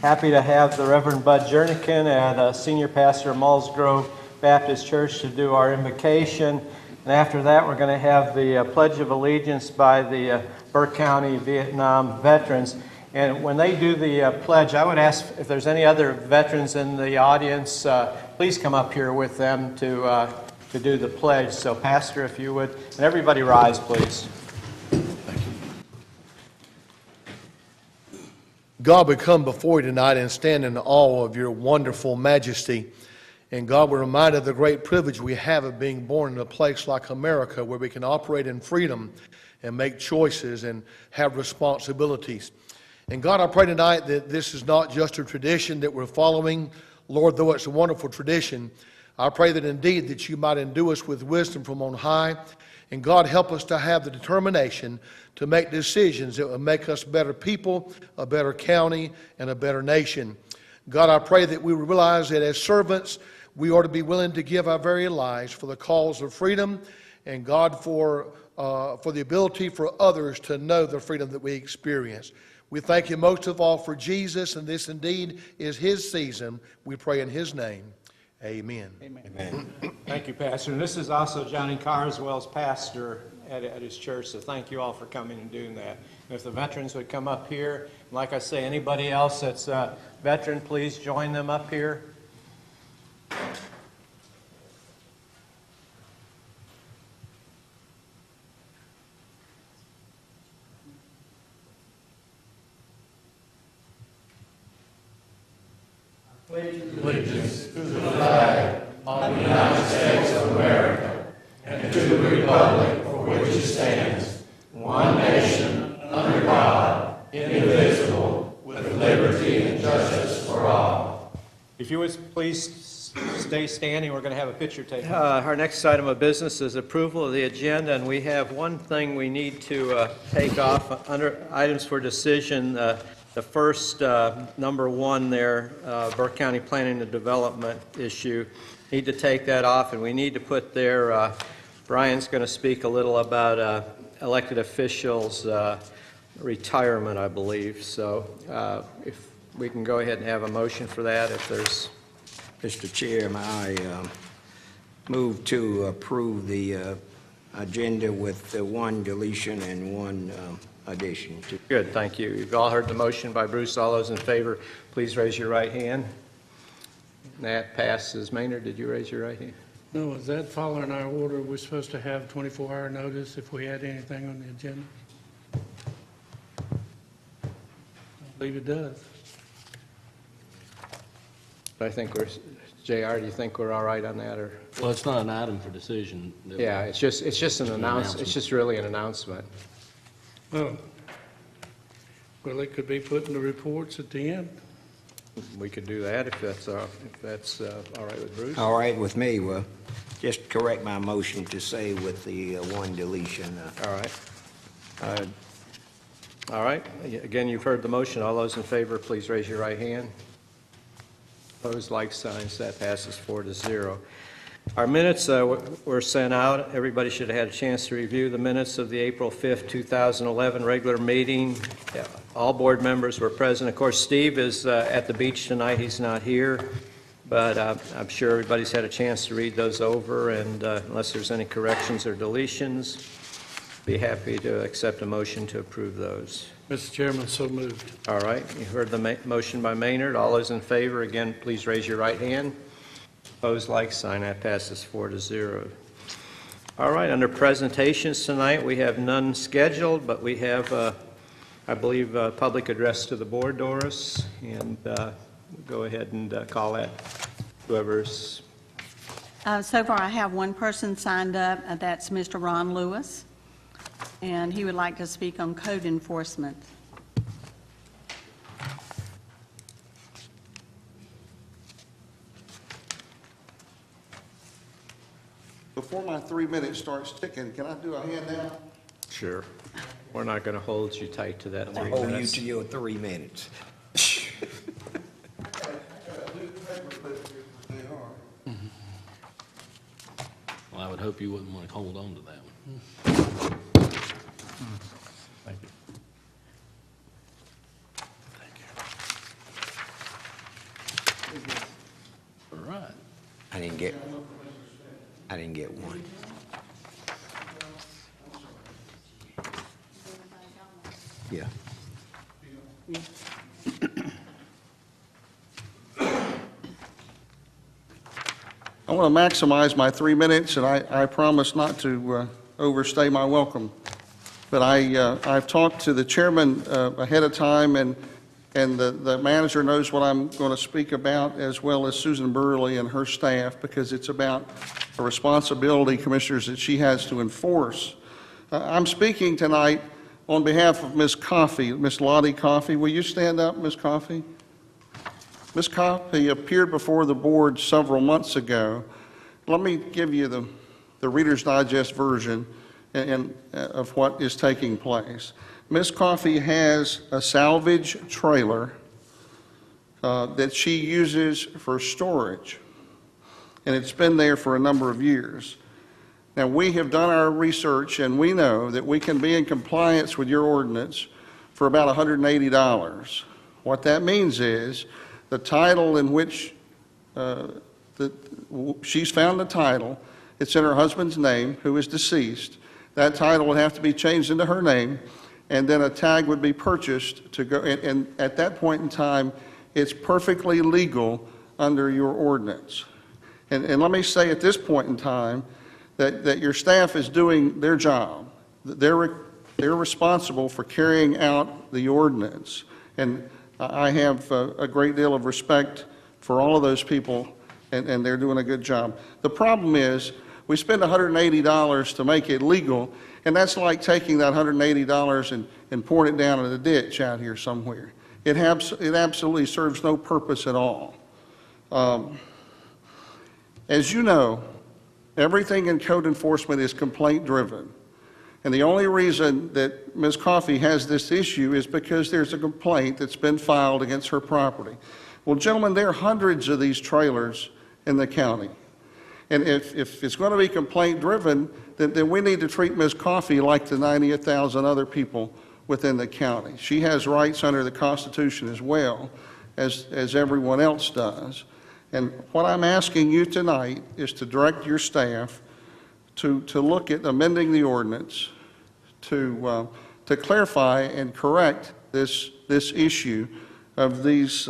Happy to have the Reverend Bud Jernigan and Senior Pastor of Mulls Grove Baptist Church to do our invocation. And after that, we're going to have the Pledge of Allegiance by the Burke County Vietnam veterans. And when they do the pledge, I would ask if there's any other veterans in the audience, please come up here with them to do the pledge. So, Pastor, if you would, and everybody rise, please. God, we come before you tonight and stand in awe of your wonderful majesty. And God, we're reminded of the great privilege we have of being born in a place like America where we can operate in freedom and make choices and have responsibilities. And God, I pray tonight that this is not just a tradition that we're following. Lord, though it's a wonderful tradition, I pray that indeed that you might endue us with wisdom from on high. And God, help us to have the determination to make decisions that will make us better people, a better county, and a better nation. God, I pray that we realize that as servants, we ought to be willing to give our very lives for the cause of freedom, and God, for the ability for others to know the freedom that we experience. We thank you most of all for Jesus, and this indeed is his season. We pray in his name. Amen. Amen. Amen. Thank you, Pastor. And this is also Johnny Carr, as well as pastor at his church, so thank you all for coming and doing that. And if the veterans would come up here, and like I say, anybody else that's a veteran, please join them up here. Allegiance to the flag of the United States of America and to the republic for which it stands, one nation, under God, indivisible, with liberty and justice for all. If you would please stay standing, we're going to have a picture taken. Our next item of business is approval of the agenda, and we have one thing we need to take off under items for decision. The first, number one there, Burke County Planning and Development issue, need to take that off, and we need to put there, Brian's going to speak a little about elected officials' retirement, I believe. So if we can go ahead and have a motion for that, if there's... Mr. Chairman, I move to approve the agenda with one deletion and one addition. Good, thank you. You've all heard the motion by Bruce. All those in favor, please raise your right hand. That passes. Maynard, did you raise your right hand? No, is that following our order? We're supposed to have 24-hour notice if we had anything on the agenda? I believe it does. I think we're, JR, do you think we're all right on that? Or? Well, it's not an item for decision. Yeah, it's just an announcement. It's just really an announcement. Oh. Well, it could be put in the reports at the end. We could do that if that's all right with Bruce. All right with me. Well, just correct my motion to say with the one deletion. All right. All right. Again, you've heard the motion. All those in favor, please raise your right hand. Opposed, like signs. That passes 4-0. Our minutes were sent out. Everybody should have had a chance to review the minutes of the April 5th, 2011 regular meeting. Yeah, all board members were present. Of course, Steve is at the beach tonight. He's not here, but I'm sure everybody's had a chance to read those over, and unless there's any corrections or deletions, be happy to accept a motion to approve those. Mr. Chairman, so moved. All right. You heard the motion by Maynard. All those in favor, again, please raise your right hand. Opposed, like sign. That passes 4-0. All right. Under presentations tonight, we have none scheduled, but we have, I believe, a public address to the board, Doris, and we'll go ahead and call that whoever's. So far, I have one person signed up. That's Mr. Ron Lewis, and he would like to speak on code enforcement. Before my 3 minutes starts ticking, can I do a handout? Sure. We're not going to hold you tight to that 3 minutes. Hold you to your 3 minutes. Well, I would hope you wouldn't want to hold on to that one. Thank you. get one. Yeah. I want to maximize my 3 minutes, and I promise not to overstay my welcome. But I've talked to the chairman ahead of time, and the manager knows what I'm going to speak about, as well as Susan Burley and her staff, because it's about a responsibility, Commissioners, that she has to enforce. I'm speaking tonight on behalf of Ms. Coffey, Ms. Lottie Coffey. Will you stand up, Ms. Coffey? Ms. Coffey appeared before the board several months ago. Let me give you the Reader's Digest version of what is taking place. Ms. Coffey has a salvage trailer that she uses for storage, and it's been there for a number of years. Now, we have done our research, and we know that we can be in compliance with your ordinance for about $180. What that means is the title in which she's found the title, it's in her husband's name, who is deceased. That title would have to be changed into her name, and then a tag would be purchased to go, and at that point in time, it's perfectly legal under your ordinance. And let me say at this point in time that your staff is doing their job. They're responsible for carrying out the ordinance. And I have a great deal of respect for all of those people, and they're doing a good job. The problem is, we spend $180 to make it legal, and that's like taking that $180 and pouring it down in a ditch out here somewhere. It absolutely serves no purpose at all. As you know, everything in code enforcement is complaint-driven. And the only reason that Ms. Coffey has this issue is because there's a complaint that's been filed against her property. Well, gentlemen, there are hundreds of these trailers in the county. And if it's going to be complaint-driven, then we need to treat Ms. Coffey like the 90,000 other people within the county. She has rights under the Constitution as well as everyone else does. And what I'm asking you tonight is to direct your staff to look at amending the ordinance to clarify and correct this issue of these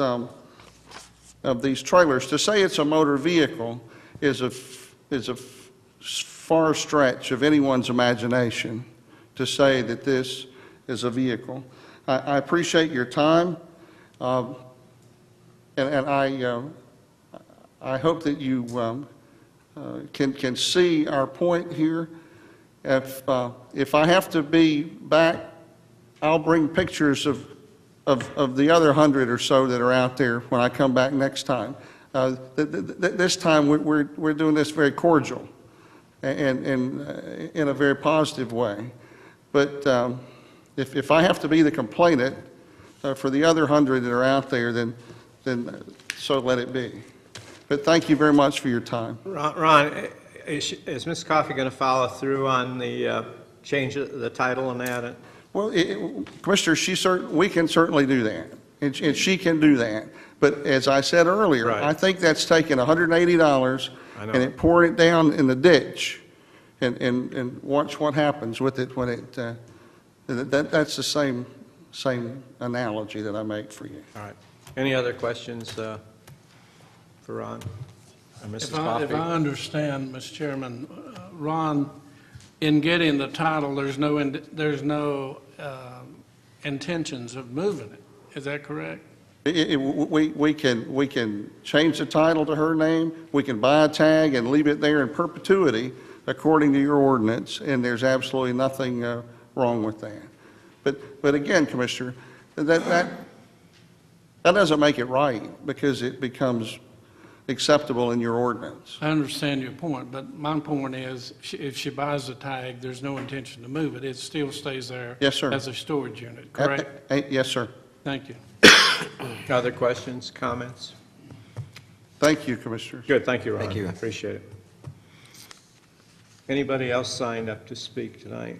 trailers. To say it's a motor vehicle is a far stretch of anyone's imagination to say that this is a vehicle. I appreciate your time, and I hope that you can see our point here. If I have to be back, I'll bring pictures of the other 100 or so that are out there when I come back next time. This time we're doing this very cordial and in a very positive way. But if I have to be the complainant for the other 100 that are out there, then so let it be. But thank you very much for your time. Ron, is Ms. Coffey going to follow through on the change of the title and that? Well, Commissioner, we can certainly do that, and she can do that. But as I said earlier, Right. I think that's taking $180 and it pouring it down in the ditch, and watch what happens with it when it. That's the same analogy that I make for you. All right. Any other questions for Ron or Mrs. If Coffey? I understand, Mr. Chairman, Ron, in getting the title, there's no intentions of moving it. Is that correct? We can change the title to her name. We can buy a tag and leave it there in perpetuity according to your ordinance, and there's absolutely nothing wrong with that. But again, Commissioner, that doesn't make it right, because it becomes acceptable in your ordinance. I understand your point, but my point is, if she buys the tag, there's no intention to move it. It still stays there. Yes, sir. As a storage unit, correct? Yes, sir. Thank you. Other questions, comments? Thank you, Commissioner. Good, thank you, Ron. Thank you. Appreciate it. Anybody else signed up to speak tonight?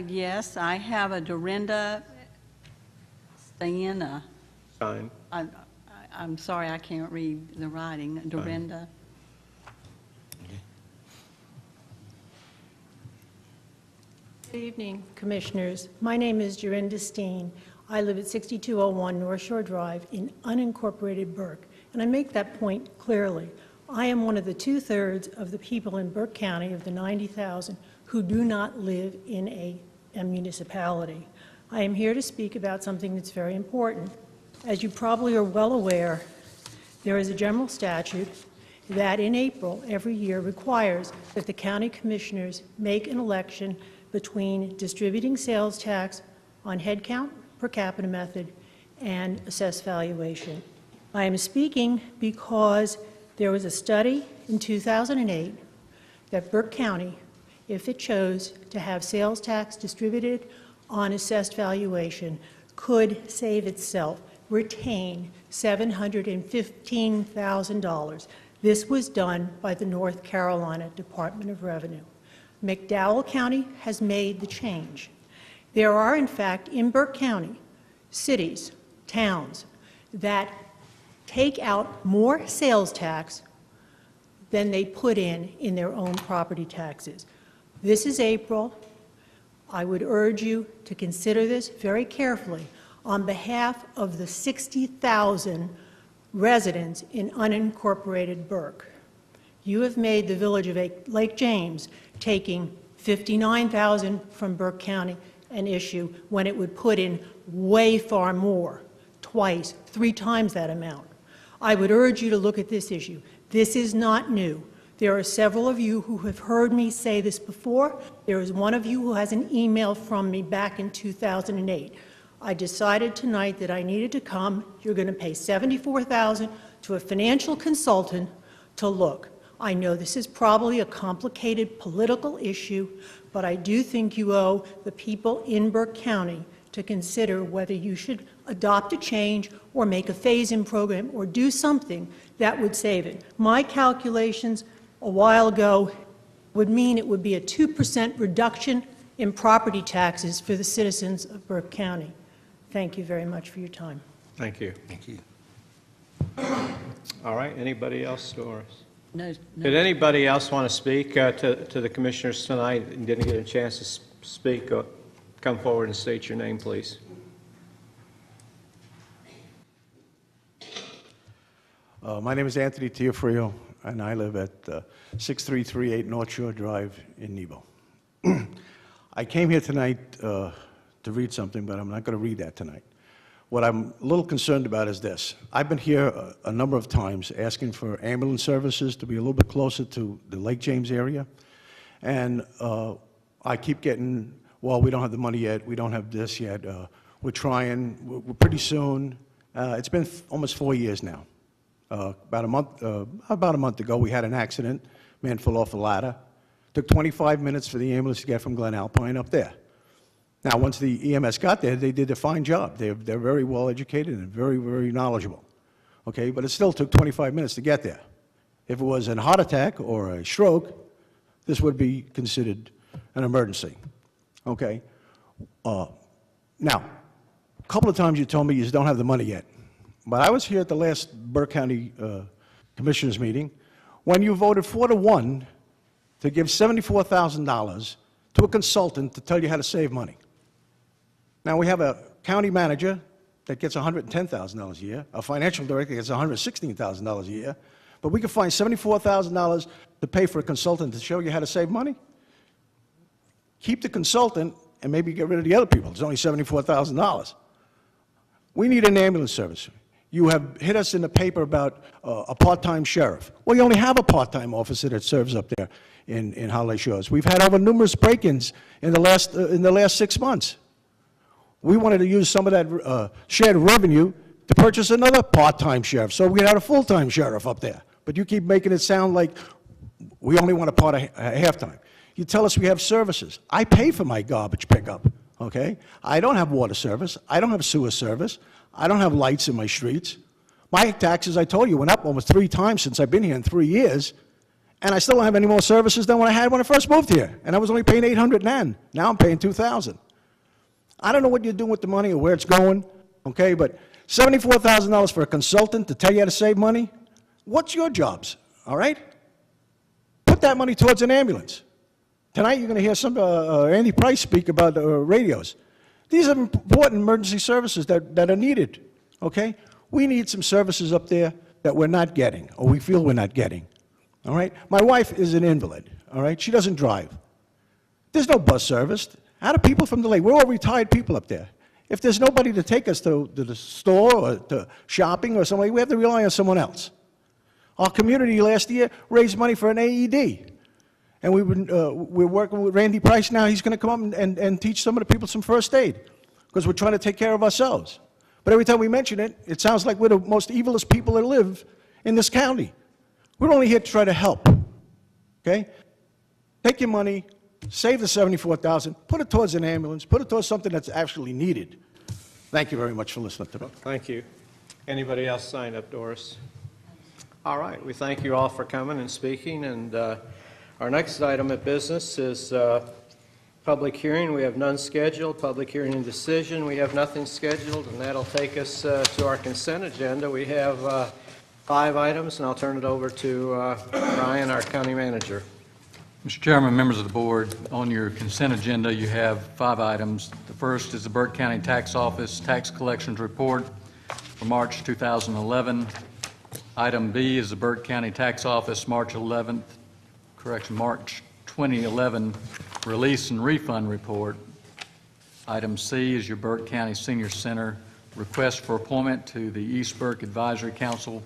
Yes, I have a Dorinda Stayena. Signed? I'm sorry, I can't read the writing. Dorinda. Good evening, Commissioners. My name is Jorinda Steen. I live at 6201 North Shore Drive in unincorporated Burke, and I make that point clearly. I am one of the two-thirds of the people in Burke County, of the 90,000, who do not live in a municipality. I am here to speak about something that's very important. As you probably are well aware, there is a general statute that in April every year requires that the county commissioners make an election between distributing sales tax on head count, per capita method, and assessed valuation. I am speaking because there was a study in 2008 that Burke County, if it chose to have sales tax distributed on assessed valuation, could save itself, retain $715,000. This was done by the North Carolina Department of Revenue. McDowell County has made the change. There are, in fact, in Burke County, cities, towns that take out more sales tax than they put in their own property taxes. This is April. I would urge you to consider this very carefully on behalf of the 60,000 residents in unincorporated Burke. You have made the village of Lake James taking $59,000 from Burke County an issue when it would put in way far more, twice, 3 times that amount. I would urge you to look at this issue. This is not new. There are several of you who have heard me say this before. There is one of you who has an email from me back in 2008. I decided tonight that I needed to come. You're going to pay $74,000 to a financial consultant to look. I know this is probably a complicated political issue, but I do think you owe the people in Burke County to consider whether you should adopt a change or make a phase-in program or do something that would save it. My calculations a while ago would mean it would be a 2% reduction in property taxes for the citizens of Burke County. Thank you very much for your time. Thank you. Thank you. All right, anybody else, Doris? No, Did anybody else want to speak to the commissioners tonight and didn't get a chance to speak? Come forward and state your name, please. My name is Anthony Tiafrio, and I live at 6338 North Shore Drive in Nebo. I came here tonight to read something, but I'm not going to read that tonight. What I'm a little concerned about is this. I've been here a number of times asking for ambulance services to be a little bit closer to the Lake James area, and I keep getting, well, we don't have the money yet, we don't have this yet, we're trying, we're pretty soon. It's been almost 4 years now. About a month ago, we had an accident. Man fell off a ladder. Took 25 minutes for the ambulance to get from Glen Alpine up there. Now, once the EMS got there, they did a fine job. They're very well educated and very, very knowledgeable. Okay, but it still took 25 minutes to get there. If it was a heart attack or a stroke, this would be considered an emergency. Okay. Now, a couple of times you told me you don't have the money yet. But I was here at the last Burke County Commissioners meeting when you voted 4-1 to give $74,000 to a consultant to tell you how to save money. Now, we have a county manager that gets $110,000 a year, a financial director gets $116,000 a year, but we can find $74,000 to pay for a consultant to show you how to save money? Keep the consultant and maybe get rid of the other people. It's only $74,000. We need an ambulance service. You have hit us in the paper about a part-time sheriff. Well, you only have a part-time officer that serves up there in Holly Shores. We've had over numerous break-ins in the last 6 months. We wanted to use some of that shared revenue to purchase another part-time sheriff, so we had a full-time sheriff up there. But you keep making it sound like we only want a half-time. You tell us we have services. I pay for my garbage pickup, okay? I don't have water service. I don't have sewer service. I don't have lights in my streets. My taxes, I told you, went up almost 3 times since I've been here in 3 years, and I still don't have any more services than what I had when I first moved here, and I was only paying $800 then. Now I'm paying $2,000. I don't know what you're doing with the money or where it's going, okay, but $74,000 for a consultant to tell you how to save money? What's your jobs, all right? Put that money towards an ambulance. Tonight, you're going to hear Andy Price speak about radios. These are important emergency services that are needed, okay? We need some services up there that we're not getting, or we feel we're not getting, all right? My wife is an invalid, all right? She doesn't drive. There's no bus service. How do people from the lake, we're all retired people up there. If there's nobody to take us to the store or to shopping or something, we have to rely on someone else. Our community last year raised money for an AED. And we're working with Randy Price now. He's going to come up and teach some of the people some first aid because we're trying to take care of ourselves. But every time we mention it, it sounds like we're the most evilest people that live in this county. We're only here to try to help, okay? Take your money, save the $74,000, put it towards an ambulance, put it towards something that's actually needed. Thank you very much for listening to me. Thank you. Anybody else signed up, Doris? All right, we thank you all for coming and speaking, and our next item of business is public hearing. We have none scheduled. Public hearing and decision, we have nothing scheduled, and that'll take us to our consent agenda. We have 5 items, and I'll turn it over to Ryan, our county manager. Mr. Chairman, members of the board, on your consent agenda you have 5 items. The first is the Burke County Tax Office Tax Collections Report for March 2011. Item B is the Burke County Tax Office March 2011 Release and Refund Report. Item C is your Burke County Senior Center request for appointment to the East Burke Advisory Council,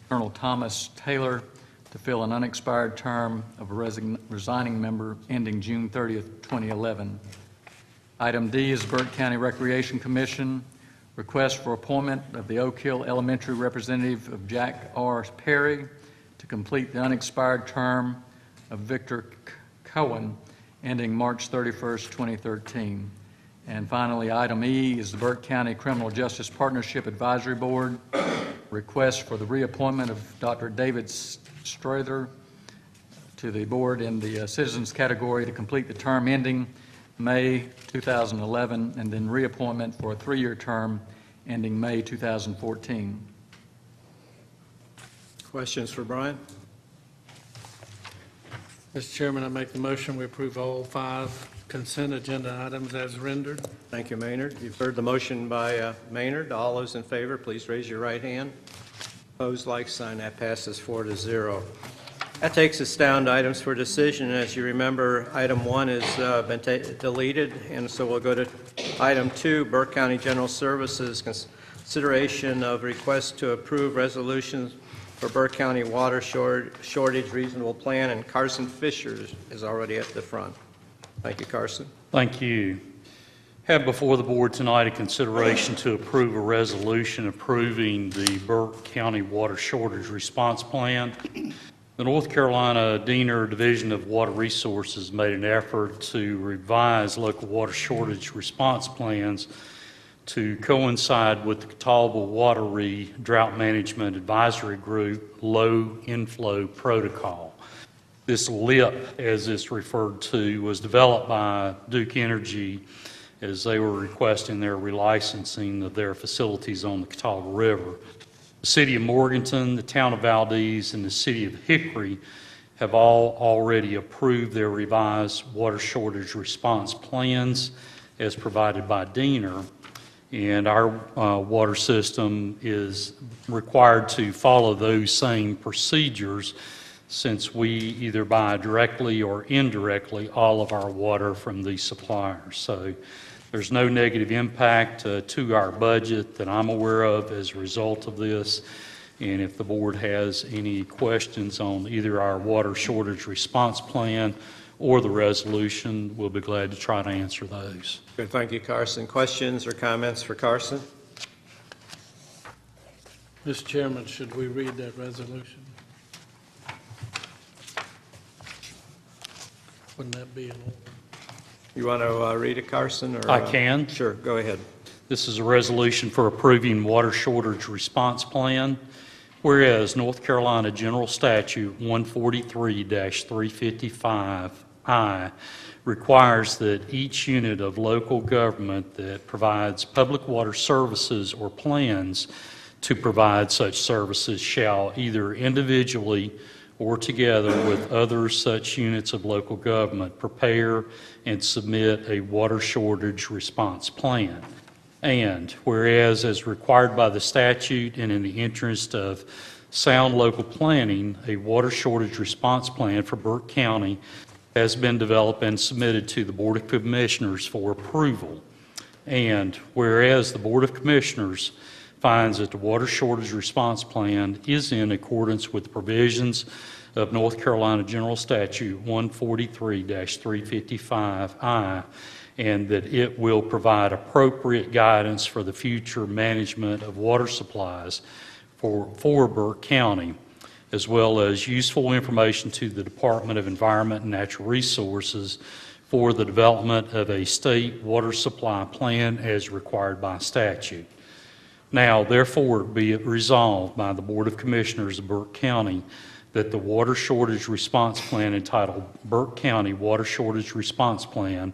Colonel Thomas Taylor, to fill an unexpired term of a resigning member ending June 30th, 2011. Item D is Burke County Recreation Commission request for appointment of the Oak Hill Elementary representative of Jack R. Perry to complete the unexpired term of Victor Cohen ending March 31st, 2013. And finally, item E is the Burke County Criminal Justice Partnership Advisory Board request for the reappointment of Dr. David Strather to the board in the citizens category to complete the term ending May 2011, and then reappointment for a 3-year term ending May 2014. Questions for Brian? Mr. Chairman, I make the motion we approve all 5 consent agenda items as rendered. Thank you, Maynard. You've heard the motion by Maynard. All those in favor, please raise your right hand. Opposed, like sign. That passes 4-0. That takes us down to items for decision. As you remember, item 1 has been deleted, and so we'll go to item 2, Burke County General Services, consideration of request to approve resolutions for Burke County water shortage reasonable plan, and Carson Fisher is already at the front. Thank you, Carson. Thank you. Have before the board tonight a consideration to approve a resolution approving the Burke County water shortage response plan. The North Carolina Diener Division of Water Resources made an effort to revise local water shortage response plans to coincide with the Catawba Watery Drought Management Advisory Group Low Inflow Protocol. This LIP, as it's referred to, was developed by Duke Energy as they were requesting their relicensing of their facilities on the Catawba River. The City of Morganton, the Town of Valdez, and the City of Hickory have all already approved their revised water shortage response plans as provided by Diener, and our water system is required to follow those same procedures since we either buy directly or indirectly all of our water from these suppliers. So there's no negative impact to our budget that I'm aware of as a result of this. And if the board has any questions on either our water shortage response plan or the resolution, we'll be glad to try to answer those. Good. Thank you, Carson. Questions or comments for Carson? Mr. Chairman, should we read that resolution? Wouldn't that be an order? You want to read it, Carson? Or, I can. Sure, go ahead. This is a resolution for approving water shortage response plan. Whereas North Carolina General Statute 143-355I requires that each unit of local government that provides public water services or plans to provide such services shall either individually or together with other such units of local government, prepare and submit a water shortage response plan. And whereas, as required by the statute and in the interest of sound local planning, a water shortage response plan for Burke County has been developed and submitted to the Board of Commissioners for approval. And whereas the Board of Commissioners finds that the water shortage response plan is in accordance with the provisions of North Carolina General Statute 143-355I, and that it will provide appropriate guidance for the future management of water supplies for Burke County, as well as useful information to the Department of Environment and Natural Resources for the development of a state water supply plan as required by statute. Now, therefore, be it resolved by the Board of Commissioners of Burke County that the water shortage response plan entitled Burke County Water Shortage Response Plan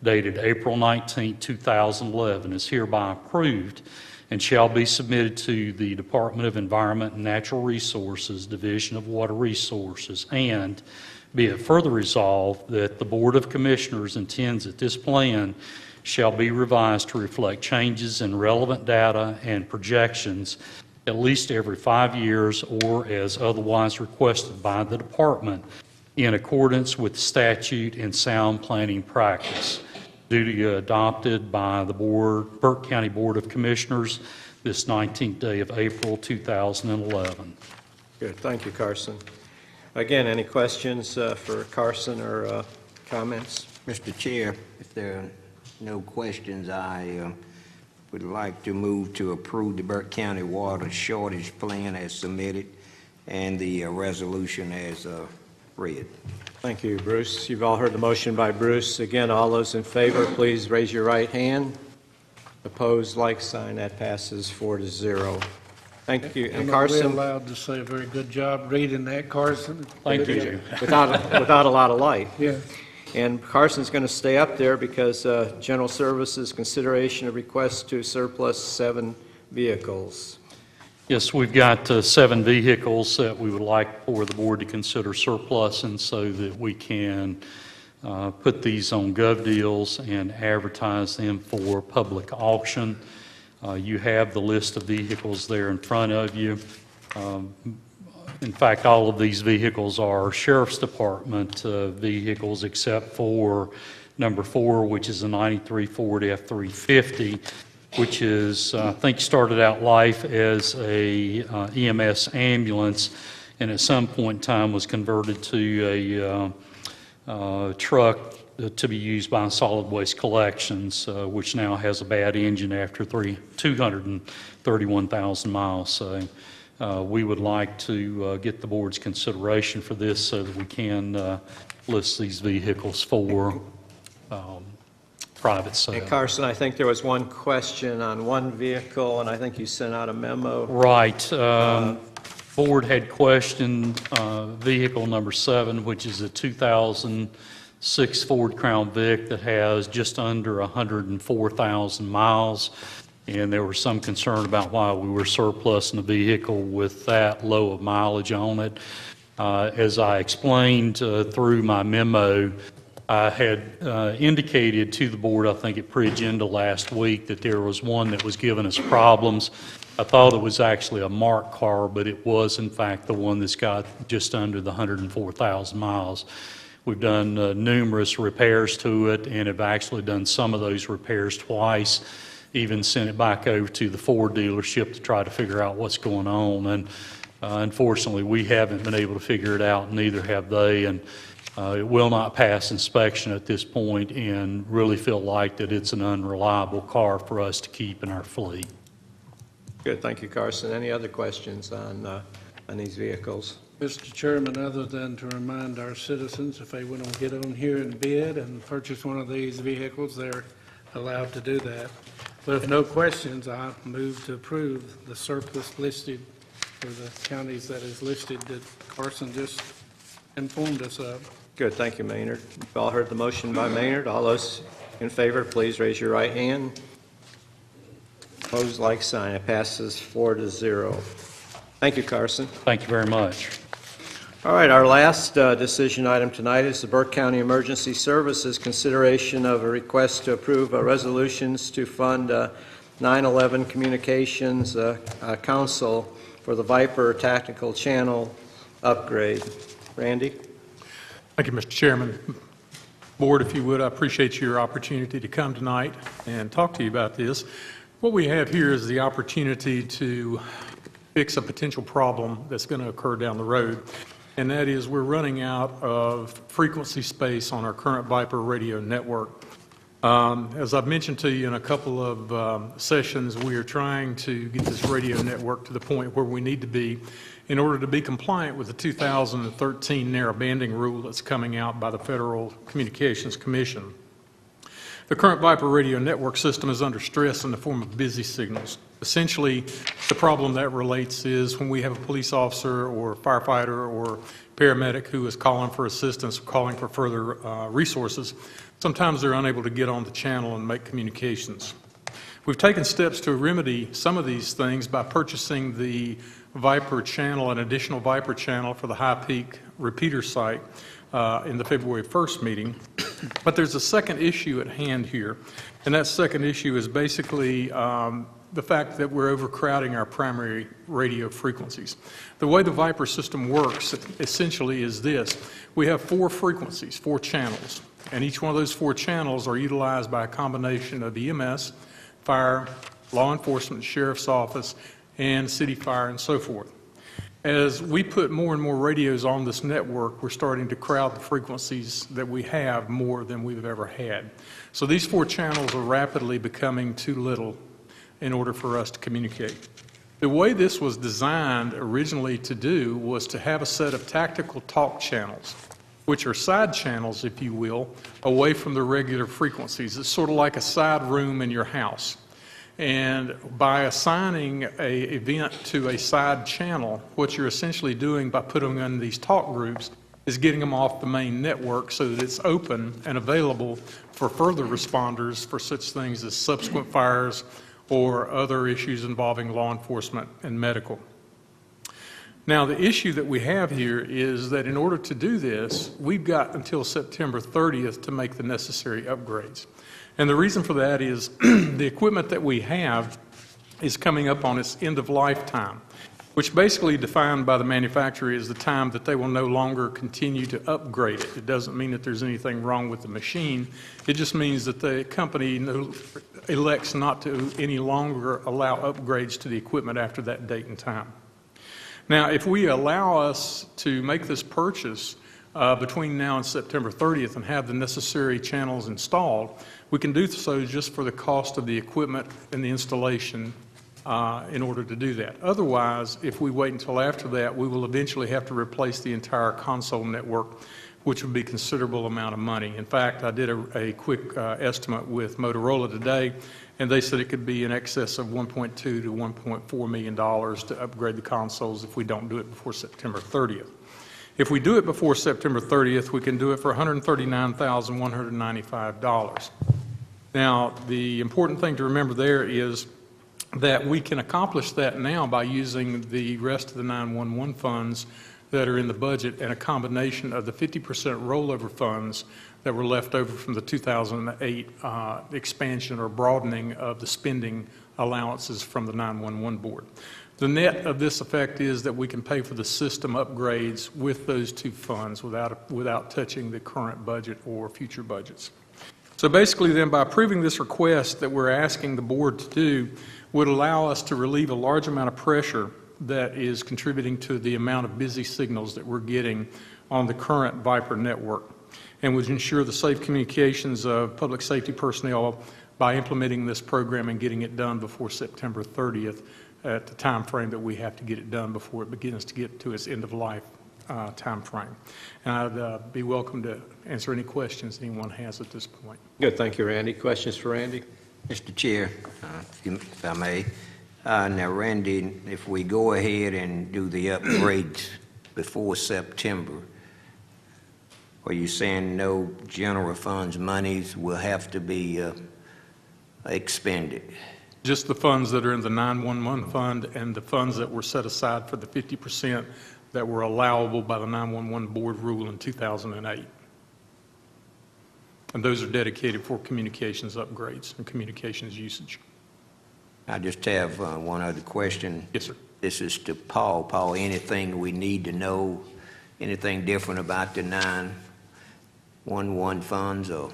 dated April 19, 2011 is hereby approved and shall be submitted to the Department of Environment and Natural Resources, Division of Water Resources, and be it further resolved that the Board of Commissioners intends that this plan shall be revised to reflect changes in relevant data and projections at least every 5 years or as otherwise requested by the department in accordance with statute and sound planning practice, duly adopted by the Burke County Board of Commissioners this 19th day of April 2011. Good, thank you, Carson. Again, any questions for Carson or comments? Mr. Chair, if there are no questions, I would like to move to approve the Burke County Water Shortage Plan as submitted and the resolution as read. Thank you, Bruce. You've all heard the motion by Bruce. Again, all those in favor, please raise your right hand. Opposed, like sign. That passes 4-0. Thank you. And We're Carson? allowed to say a very good job reading that, Carson. Thank you. Without a lot of light. Yeah. And Carson's going to stay up there because General Services consideration of request to surplus 7 vehicles. Yes, we've got 7 vehicles that we would like for the board to consider surplus, and so that we can put these on GovDeals and advertise them for public auction. You have the list of vehicles there in front of you. In fact, all of these vehicles are Sheriff's Department vehicles except for number 4, which is a 93 Ford F-350, which is, I think, started out life as a EMS ambulance, and at some point in time was converted to a truck to be used by solid waste collections, which now has a bad engine after 231,000 miles. So we would like to get the board's consideration for this so that we can list these vehicles for private sale. And Carson, I think there was one question on one vehicle, and I think you sent out a memo. Right. Board had questioned vehicle number 7, which is a 2006 Ford Crown Vic that has just under 104,000 miles. And there was some concern about why we were surplusing the vehicle with that low of mileage on it. As I explained through my memo, I had indicated to the board, I think at pre-agenda last week, that there was one that was giving us problems. I thought it was actually a marked car, but it was in fact the one that's got just under the 104,000 miles. We've done numerous repairs to it and have actually done some of those repairs twice, even sent it back over to the Ford dealership to try to figure out what's going on. And unfortunately, we haven't been able to figure it out, neither have they. And it will not pass inspection at this point, and really feel like that it's an unreliable car for us to keep in our fleet. Good, thank you, Carson. Any other questions on these vehicles? Mr. Chairman, other than to remind our citizens, if they want to get on here and bid and purchase one of these vehicles, they're allowed to do that. But if no questions, I move to approve the surplus listed for the counties that is listed that Carson just informed us of. Good, thank you, Maynard. You've all heard the motion by Maynard. All those in favor, please raise your right hand. Opposed, like sign. It passes 4-0. Thank you, Carson. Thank you very much. All right, our last decision item tonight is the Burke County Emergency Services consideration of a request to approve resolutions to fund 9/11 Communications Council for the Viper Tactical Channel upgrade. Randy? Thank you, Mr. Chairman. Board, if you would, I appreciate your opportunity to come tonight and talk to you about this. What we have here is the opportunity to fix a potential problem that's going to occur down the road, and that is we're running out of frequency space on our current Viper radio network. As I've mentioned to you in a couple of sessions, we are trying to get this radio network to the point where we need to be in order to be compliant with the 2013 narrow banding rule that's coming out by the Federal Communications Commission. The current Viper radio network system is under stress in the form of busy signals. Essentially, the problem that relates is when we have a police officer or firefighter or paramedic who is calling for assistance or calling for further resources, sometimes they're unable to get on the channel and make communications. We've taken steps to remedy some of these things by purchasing the Viper channel, an additional Viper channel for the High Peak repeater site in the February 1st meeting. But there's a second issue at hand here, and that second issue is basically the fact that we're overcrowding our primary radio frequencies. The way the Viper system works essentially is this. We have 4 frequencies, 4 channels, and each one of those 4 channels are utilized by a combination of EMS, fire, law enforcement, sheriff's office, and city fire, and so forth. As we put more and more radios on this network, we're starting to crowd the frequencies that we have more than we've ever had. So these 4 channels are rapidly becoming too little in order for us to communicate. The way this was designed originally to do was to have a set of tactical talk channels, which are side channels, if you will, away from the regular frequencies. It's sort of like a side room in your house. And by assigning an event to a side channel, what you're essentially doing by putting them in these talk groups is getting them off the main network so that it's open and available for further responders for such things as subsequent fires or other issues involving law enforcement and medical. Now, the issue that we have here is that in order to do this, we've got until September 30th to make the necessary upgrades. And the reason for that is the equipment that we have is coming up on its end of lifetime, which basically defined by the manufacturer is the time that they will no longer continue to upgrade it. It doesn't mean that there's anything wrong with the machine. It just means that the company elects not to any longer allow upgrades to the equipment after that date and time. Now, if we allow us to make this purchase between now and September 30th and have the necessary channels installed, we can do so just for the cost of the equipment and the installation in order to do that. Otherwise, if we wait until after that, we will eventually have to replace the entire console network, which would be a considerable amount of money. In fact, I did a quick estimate with Motorola today, and they said it could be in excess of $1.2 to $1.4 million to upgrade the consoles if we don't do it before September 30th. If we do it before September 30th, we can do it for $139,195. Now, the important thing to remember there is that we can accomplish that now by using the rest of the 911 funds that are in the budget and a combination of the 50% rollover funds that were left over from the 2008 expansion or broadening of the spending allowances from the 911 board. The net of this effect is that we can pay for the system upgrades with those 2 funds without touching the current budget or future budgets. So basically then, by approving this request that we're asking the board to do would allow us to relieve a large amount of pressure that is contributing to the amount of busy signals that we're getting on the current Viper network, and would ensure the safe communications of public safety personnel by implementing this program and getting it done before September 30th at the time frame that we have to get it done before it begins to get to its end of life time frame. And I'd be welcome to answer any questions anyone has at this point. Good, thank you, Randy. Questions for Randy? Mr. Chair, if I may. Now, Randy, if we go ahead and do the upgrades before September, are you saying no general funds monies will have to be expended? Just the funds that are in the 911 fund and the funds that were set aside for the 50% that were allowable by the 911 board rule in 2008. And those are dedicated for communications upgrades and communications usage. I just have one other question. Yes, sir. This is to Paul. Paul, anything we need to know, anything different about the 911 funds or?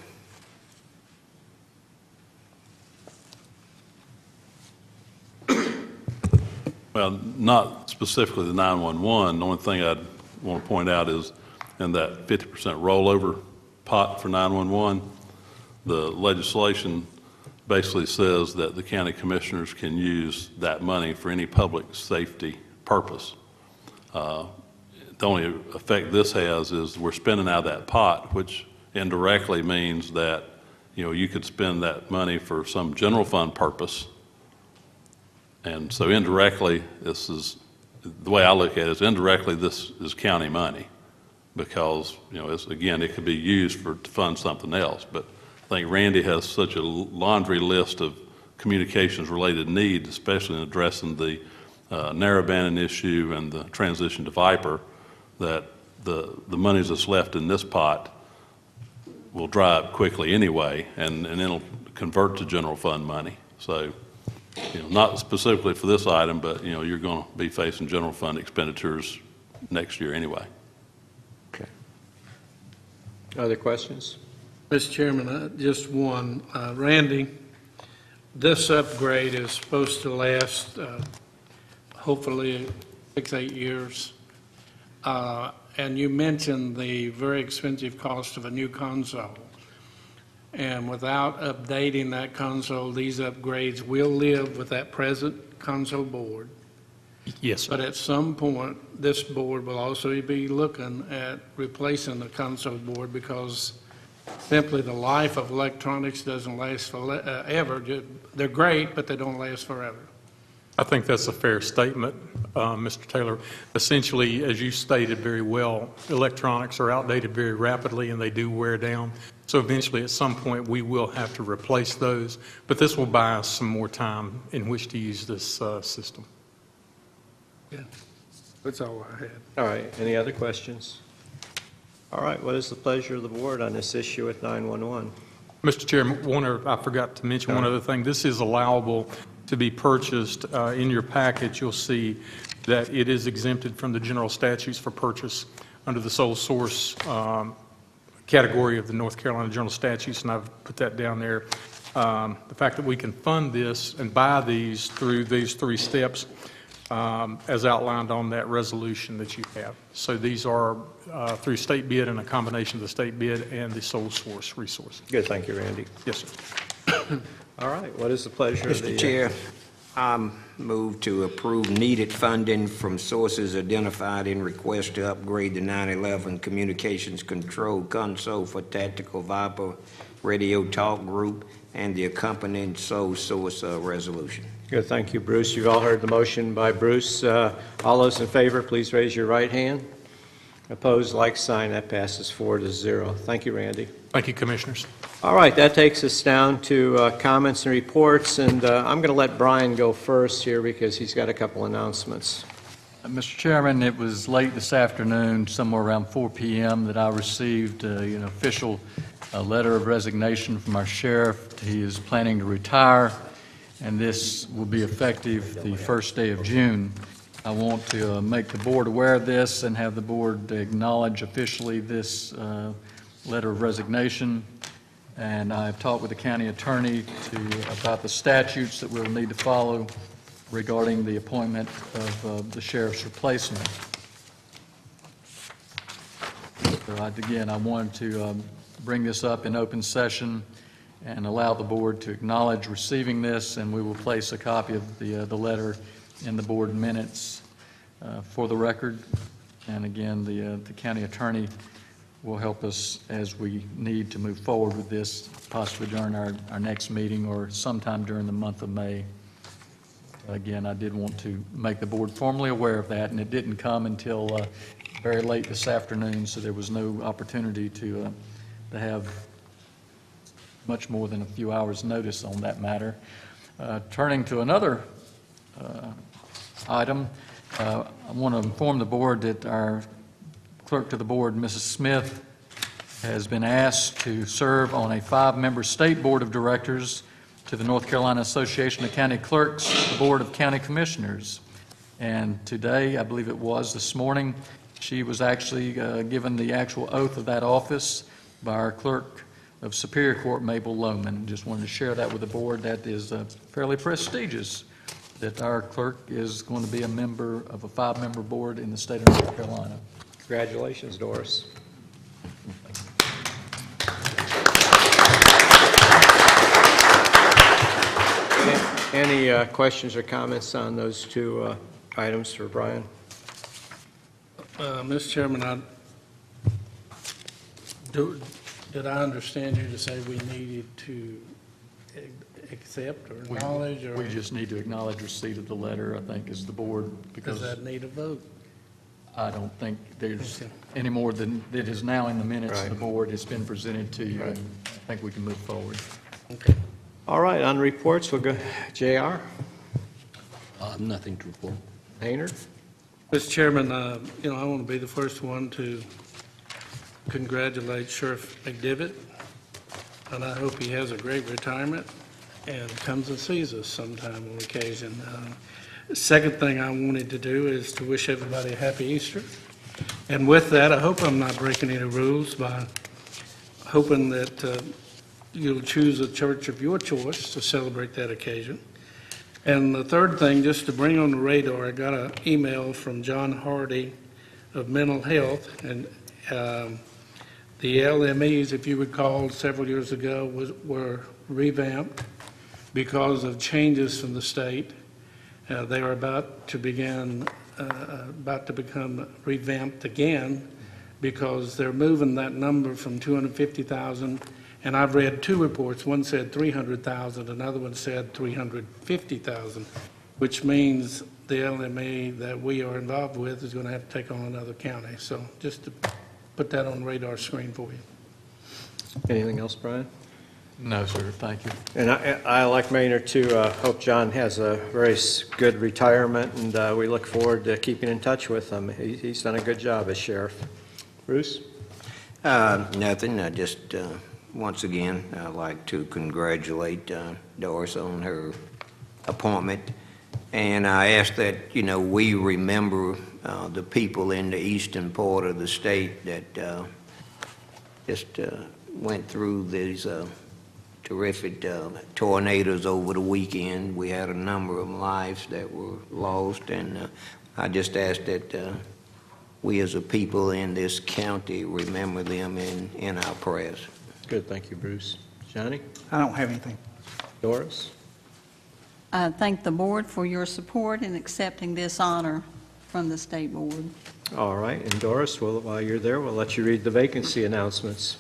Well, not specifically the 911. The only thing I'd want to point out is in that 50% rollover pot for 911, the legislation basically says that the county commissioners can use that money for any public safety purpose. The only effect this has is we're spending out of that pot, which indirectly means that, you know, you could spend that money for some general fund purpose. And so indirectly, this is, the way I look at it is indirectly this is county money because, you know, it's, again, it could be used to fund something else. But I think Randy has such a laundry list of communications-related needs, especially in addressing the narrowbanding issue and the transition to Viper, that the monies that's left in this pot will dry up quickly anyway, and it'll convert to general fund money. So, you know, not specifically for this item, but, you know, you're going to be facing general fund expenditures next year anyway. Okay. Other questions? Mr. Chairman, just one. Randy, this upgrade is supposed to last hopefully 6-8 years. And you mentioned the very expensive cost of a new console. And without updating that console, these upgrades will live with that present console board. Yes, sir. But at some point, this board will also be looking at replacing the console board because simply the life of electronics doesn't last forever. They're great, but they don't last forever. I think that's a fair statement, Mr. Taylor. Essentially, as you stated very well, electronics are outdated very rapidly and they do wear down. So eventually, at some point, we will have to replace those. But this will buy us some more time in which to use this system. Yeah, that's all I had. All right, any other questions? All right, what is the pleasure of the board on this issue with 911? Mr. Chairman, I forgot to mention one other thing. This is allowable to be purchased. In your package, you'll see that it is exempted from the general statutes for purchase under the sole source category of the North Carolina General Statutes, and I've put that down there. The fact that we can fund this and buy these through these 3 steps as outlined on that resolution that you have. So these are through state bid and a combination of the state bid and the sole source resource. Good, thank you, Randy. Yes, sir. All right, what is the pleasure of the... Mr. Chair, I move to approve needed funding from sources identified in request to upgrade the 911 Communications Control Console for Tactical Viper Radio Talk Group and the accompanying sole source resolution. Good, thank you, Bruce. You've all heard the motion by Bruce. All those in favor, please raise your right hand. Opposed, like sign. That passes 4-0. Thank you, Randy. Thank you, Commissioners. All right, that takes us down to comments and reports, and I'm going to let Brian go first here because he's got a couple announcements. Mr. Chairman, it was late this afternoon, somewhere around 4 p.m., that I received an official letter of resignation from our sheriff. He is planning to retire, and this will be effective the first day of June. I want to make the board aware of this and have the board acknowledge officially this letter of resignation. And I've talked with the county attorney about the statutes that we'll need to follow regarding the appointment of the sheriff's replacement. So again, I wanted to bring this up in open session and allow the board to acknowledge receiving this, and we will place a copy of the letter in the board minutes for the record. And again, the county attorney will help us as we need to move forward with this, possibly during our next meeting or sometime during the month of May. Again, I did want to make the board formally aware of that, and it didn't come until very late this afternoon, so there was no opportunity to have much more than a few hours' notice on that matter. Turning to another item, I want to inform the board that our clerk to the board, Mrs. Smith, has been asked to serve on a 5-member state board of directors to the North Carolina Association of County Clerks, the Board of County Commissioners. And today, I believe it was this morning, she was actually given the actual oath of that office by our clerk of Superior Court, Mabel Lohman. Just wanted to share that with the board. That is fairly prestigious, that our clerk is going to be a member of a 5-member board in the state of North Carolina. Congratulations, Doris. Any questions or comments on those two items for Brian? Mr. Chairman, did I understand you to say we needed to accept or acknowledge? Or We just need to acknowledge receipt of the letter, I think, as the board, does because that need a vote? I don't think there's any more than it is now in the minutes of the board. It's been presented to you, and I think we can move forward. Okay. All right, on reports, we'll go, JR? Nothing to report. Hayner? Mr. Chairman, I want to be the first one to congratulate Sheriff McDivitt, and I hope he has a great retirement and comes and sees us sometime on occasion. The second thing I wanted to do is to wish everybody a happy Easter. And with that, I hope I'm not breaking any rules by hoping that you'll choose a church of your choice to celebrate that occasion. And the third thing, just to bring on the radar, I got an email from John Hardy of Mental Health, and the LMEs, if you recall, several years ago were revamped because of changes from the state. They are about to become revamped again because they're moving that number from 250,000. And I've read two reports. One said 300,000, another one said 350,000, which means the LME that we are involved with is going to have to take on another county. So just to put that on the radar screen for you. Anything else, Brian? No, sir, thank you. And I like Maynard, too, hope John has a very good retirement, and we look forward to keeping in touch with him. He's done a good job as sheriff. Bruce? Nothing. I just, once again, I'd like to congratulate Doris on her appointment. And I ask that, we remember the people in the eastern part of the state that just went through these terrific tornadoes over the weekend. We had a number of lives that were lost, and I just ask that we as a people in this county remember them in our prayers. Good, thank you, Bruce. Johnny? I don't have anything. Doris? I thank the board for your support in accepting this honor from the state board. All right, and Doris, while you're there, we'll let you read the vacancy announcements.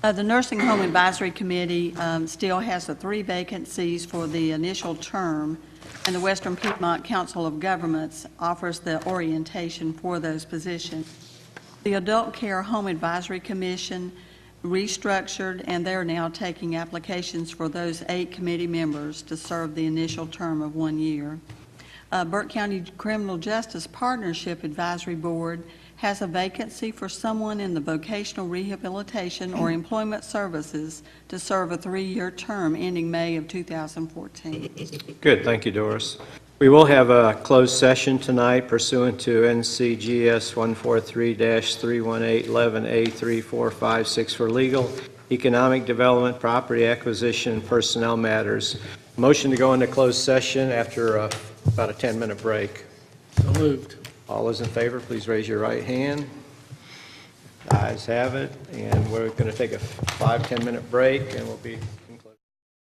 The Nursing Home Advisory Committee still has the 3 vacancies for the initial term, and the Western Piedmont Council of Governments offers the orientation for those positions. The Adult Care Home Advisory Commission restructured, and they're now taking applications for those 8 committee members to serve the initial term of 1 year. Burke County Criminal Justice Partnership Advisory Board has a vacancy for someone in the vocational rehabilitation or employment services to serve a 3-year term ending May of 2014. Good, thank you, Doris. We will have a closed session tonight pursuant to NCGS 143-318-11A3456 for legal, economic development, property acquisition, and personnel matters. Motion to go into closed session after about a 10-minute break. So moved. All those in favor, please raise your right hand. The ayes have it, and we're going to take a 5-10-minute break, and we'll be